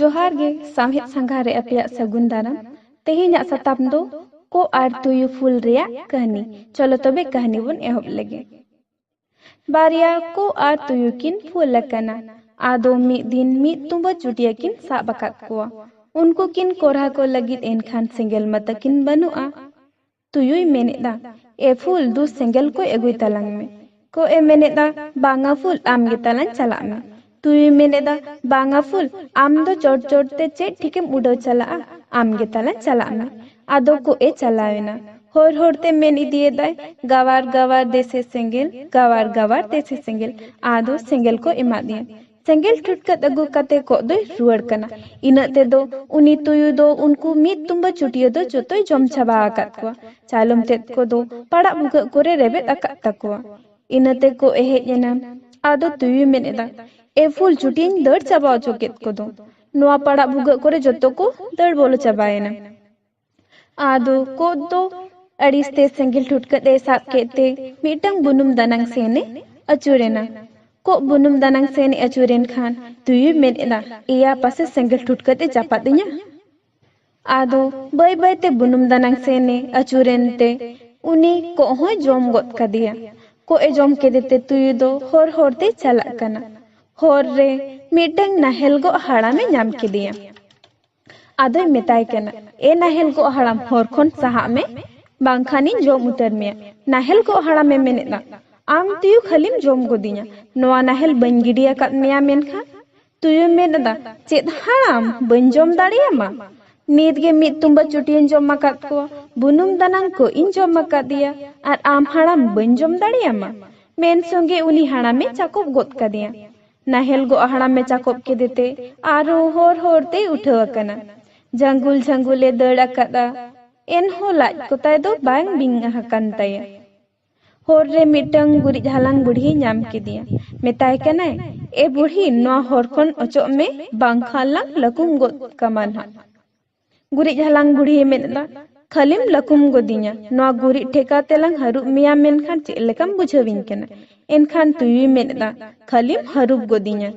जोहार गे सामहित संघारे अपिया सगुन दाराम तेहेन्या सताम दो को आर तुयु फूल रिया कहानी चलो तबे कहानी बन एहब लगे बारिया को आर तुयु किन फूल लकना आदो मी दिन मी तुम्बा चुटिया किन साबकात कोआ उनको किन कोरहा को लगित एनखान सेंगेल मत किन बनुआ तुयुई मेनेदा ए फूल दु सेंगेल को एगुई तलांग में को ए मेनेदा बांगा फूल आम गे तलांग चला में तुयुई मेनेदा बांगा फूल आम दो चोट चोट ते चे ठीके उड़ो चला आम गे तलांग चला में आदो को ए चलावेना होर होरते मेन इदिए दाय गवार गवार देसे सेंगेल गवार गवार देसे सेंगेल आदो सेंगेल को एमा दिया सेंगेल ठुटकत अगु कते को दो रुआड़ कना इनते दो उनी तुयु दो उनको मीत तुम्बा चुटियो दो जोतोय जम छाबा आकात को चालम तेत को दो पड़ा बुगा कोरे रेबेत अकात तकवा इनते को एहेजेना आदो तुयु मेनेदा ए फूल चुटिन दड़ चाबा चोकेत को दो नोआ पड़ा बुगा कोरे जोतो को दड़ बोलो चाबायना आदो को दो अड़िस्ते सेंगेल ठुटकत ए साब केते मीटंग बुनुम दनंग सेने अचुरेना को बुनुम दनंग सेने अचुरेन खान तुयु मेनेदा इया पासे सेंगेल ठुटकत ए चापादिnya आदो बाय बाय ते बुनुम दनंग सेने अचुरेन ते उनी को होय जोम गोत कदिया को ए जोम केदेते तुयु दो होर होर ते चला कना होर रे मीटंग नाहेल गो हाड़ा में नाम केदिया आदोय मेताय कना ए नाहेल गो हाड़ाम होर खोन सहा में बांखानी जोम उतर में नाहेल गो हाड़ा में मेनेदा आम तुयु खलिम जोम गोदिया नोआ नाहेल बन गिडिया कत मेया मेनखा तुयु मेनेदा चेत हाड़ाम बन जोम दाड़ियामा नीत गे मीत तुम्बा चुटियन जोम मकात को बुनुम दनंग को इन जोम मकात दिया और आम हाड़ाम बन जोम दाड़ियामा मेन संगे उनी हाड़ा में चाकोब गोत कदिया नाहेल गो हाड़ा में चाकोब के देते आरो होर होर ते उठवा कना जंगुल जंगुले दड़ा कदा एन हो लाज कोताय दो बांग बिंग हकन तया होर रे मिटंग गुरी हलांग बुढ़ी नाम के दिया मेताय कनाय ए बुढ़ी नो होर खन ओचो में बांग खालांग लकुम गोत कमान हा गुरी हलांग बुढ़ी मेनदा खलिम लकुम गोदिया नो गुरी ठेका तेलांग हरू मिया मेनखान चे लेकम बुझाविन कना एनखान तुयु मेनदा खलिम हरूब गोदिया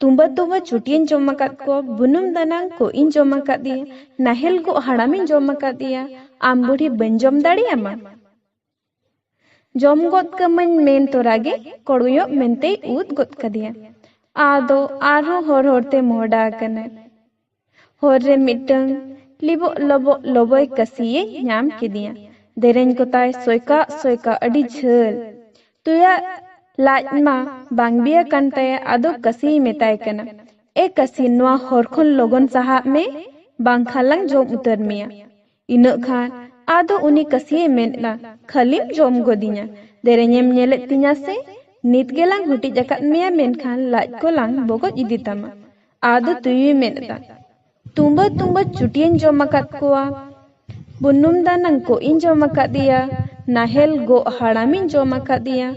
तुम्बा तुम्बा चुटियन जोमकात को बुनुम दनंग को इन जोमकात दिया नाहेल को हाड़ामिन जोमकात दिया आम बुढ़ी बन जोम दाड़ियामा जोम गोत कमन मेन तोरागे कोड़ुयो मेनते उद गोत कदिया आदो आरो होर होरते मोहडा कना होर रे मिटंग लिबो लबो लबोय कसिये नाम केदिया देरेन कोताय सोयका सोयका अडी झल तुया लाज मा बांगबिया कंतया आदो कसी मेताय कना ए कसी नोआ होरखन लोगन सहा में बांखालंग जोम उतर मिया इनो खान आदो उनी कसी मेनला खलिम जोम गोदिया देरेnyem nyele tinya से नीत गेलांग हुटी जकत मिया मेनखान लाज को लांग बोगो इदी तमा आदो तुयु मेनदा तुम्बा तुम्बा चुटियन जोम मकात कोआ बुनुम दानंग को इन जोम मकात दिया नाहेल गो हाड़ामिन जोम मकात दिया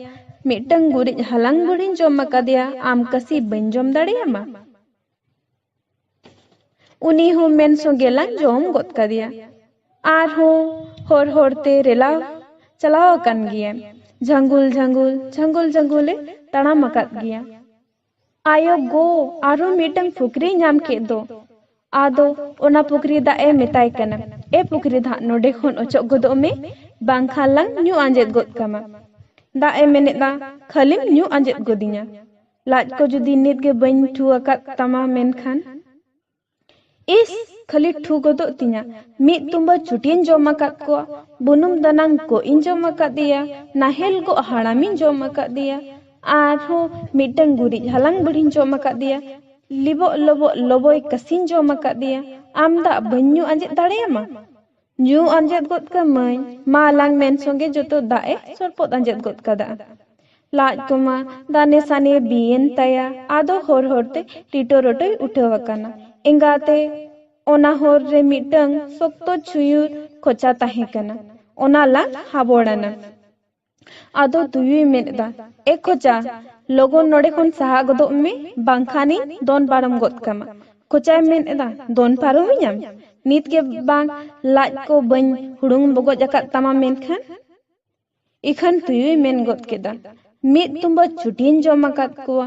मिटंग गुरी हलांग बुढ़िन जोम मकात दिया आम कसी बन जोम दाड़ियामा उनी हो मेन सो गेलांग जोम गोत कदिया आर हो होर होरते रेला चलाव कन गिया झंगुल झंगुल झंगुल झंगुले तड़ा मकात गिया आयो गो आरो मिटंग फुकरी नाम के दो आदो ओना पुकरी दा ए मेताय कना ए पुकरी दा नोडे खन ओचो गोदो में बांखालंग न्यू आंजेत गोद कमा दा ए मेनेदा खलिम न्यू आंजेत गोदिया लाज को जुदी नीत गे बन ठु अकात तमा मेनखान इस खली ठु गोदो तिया मीत तुम्बा चुटियन जोम अकात को बुनुम दनंग को इन जोम अकात दिया नाहेल गो हाड़ामिन जोम अकात दिया आरो मिटंग गुरी हलांग बुढ़िन जोम अकात दिया लिबो लोबो लोबोय कसिन जोम अकात दिया आमदा बन्यु आंजेत दाड़ियामा न्यू आंजेत गोत कमय मालांग मेन संगे जोतो दाए सरपोत आंजेत गोत कदा लाज कोमा दाने साने बियन तया आदो होर होरते टिटो रोटोय उठवा कना एंगाते ओना होर रे मिटंग सोक्तो छुयुर खोचा ताहे कना ओना ला हाबोड़ाना आदो तुयु मेनदा ए खोचा लोगो नोडे खन सहा गोदो में बांखानी दोन बारम गोत कमा खोचा मेनदा दोन पारुमियाम नीत के बांग लाज को बन हुडुंग बगो जकात तमा मेनखान इखन तुयु मेन गोत केदा मीत तुम्बा चुटियन जोम मकात कोआ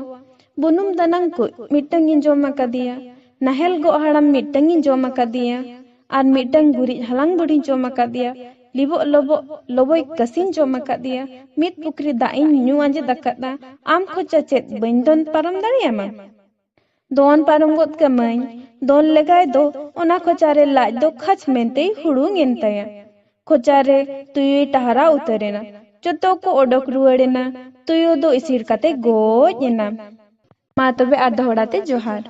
बुनुम दनंग को मिटंग इन जोम मका दिया नाहेल गो हाड़ाम मिटंगी जम आकादिया आर मिटंग गुरिज हलांग बुढ़ी जम आकादिया लिबो लोबो लोबोय कसिन जम आकादिया मित पुकरी दाइन न्यू आंजे दकादा आम खोचा चेत बइन दोन पारम दाड़ियामा दोन पारम गोद कमाई दोन लगाय दो ओना खोचारे लाज दो खच मेंते हुड़ुंग एनताया खोचारे तुयुई टहरा उतरेना जतो को ओडक रुवाड़ेना तुयु दो इसिर काते गोज एना मा तबे आर दोहड़ाते जोहार।